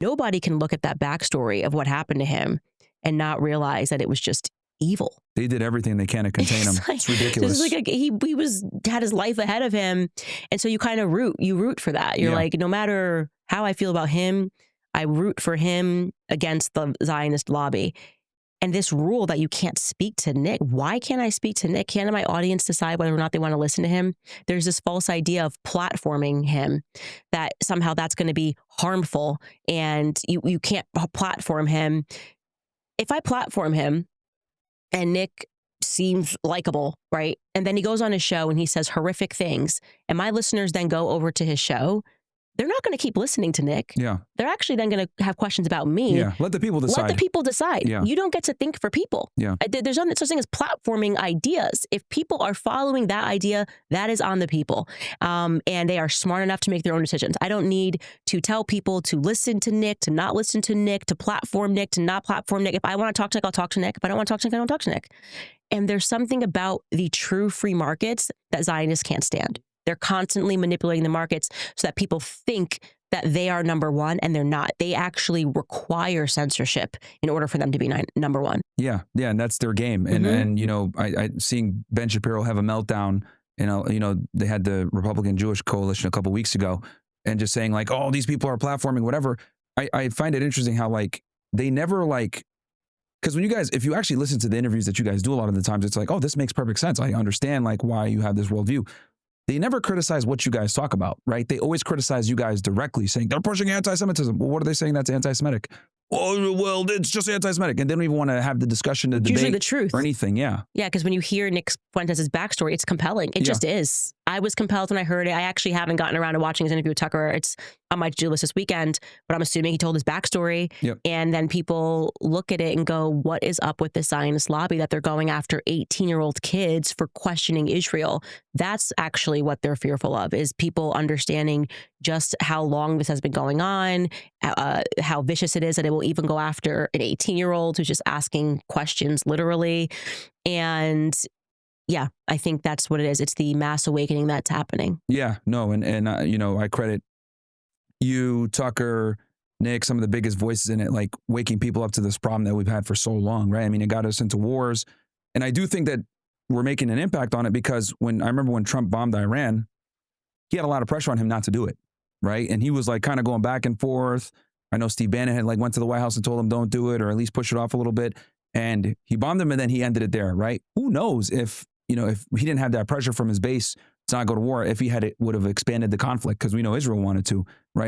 Nobody can look at that backstory of what happened to him and not realize that it was just evil. They did everything they can to contain him. It's ridiculous. This is like he had his life ahead of him, and so you kind of root for that. You're like, no matter how I feel about him, I root for him against the Zionist lobby. And this rule that you can't speak to Nick, why can't I speak to Nick? Can't my audience decide whether or not they want to listen to him? There's this false idea of platforming him, that somehow that's going to be harmful and you can't platform him. If I platform him and Nick seems likable, right? And then he goes on his show and he says horrific things, and my listeners then go over to his show, they're not going to keep listening to Nick. Yeah. They're actually then going to have questions about me. Yeah. Let the people decide. Let the people decide. Yeah. You don't get to think for people. Yeah. There's no such thing as platforming ideas. If people are following that idea, that is on the people. And they are smart enough to make their own decisions. I don't need to tell people to listen to Nick, to not listen to Nick, to platform Nick, to not platform Nick. If I want to talk to Nick, I'll talk to Nick. If I don't want to talk to Nick, I don't talk to Nick. And there's something about the true free markets that Zionists can't stand. They're constantly manipulating the markets so that people think that they are number one, and they're not. They actually require censorship in order for them to be number one. Yeah, yeah, and that's their game. And you know, I seeing Ben Shapiro have a meltdown. You know, they had the Republican Jewish Coalition a couple weeks ago, and just saying like, oh, these people are platforming whatever. I find it interesting how like they never like, because when you guys, if you actually listen to the interviews that you guys do a lot of the times, it's like, oh, this makes perfect sense. I understand like why you have this worldview. They never criticize what you guys talk about, right? They always criticize you guys directly, saying they're pushing anti-Semitism. Well, what are they saying that's anti-Semitic? Oh, well, it's just anti-Semitic. And they don't even want to have the discussion, the debate, usually the truth or anything. Yeah. Yeah, because when you hear Nick Fuentes' backstory, it's compelling. It just is. I was compelled when I heard it. I actually haven't gotten around to watching his interview with Tucker. It's on my to-do list this weekend, but I'm assuming he told his backstory. Yep. And then people look at it and go, what is up with the Zionist lobby that they're going after 18-year-old kids for questioning Israel? That's actually what they're fearful of, is people understanding just how long this has been going on, how vicious it is that it will even go after an 18-year-old who's just asking questions literally. And yeah, I think that's what it is. It's the mass awakening that's happening. Yeah, no, and you know, I credit you, Tucker, Nick, some of the biggest voices in it, like waking people up to this problem that we've had for so long, right? I mean, it got us into wars. And I do think that we're making an impact on it, because I remember when Trump bombed Iran, he had a lot of pressure on him not to do it, right? And he was like kind of going back and forth. I know Steve Bannon had like went to the White House and told him don't do it, or at least push it off a little bit. And he bombed him, and then he ended it there, right? Who knows if, you know, if he didn't have that pressure from his base to not go to war, if he had would have expanded the conflict, because we know Israel wanted to, right?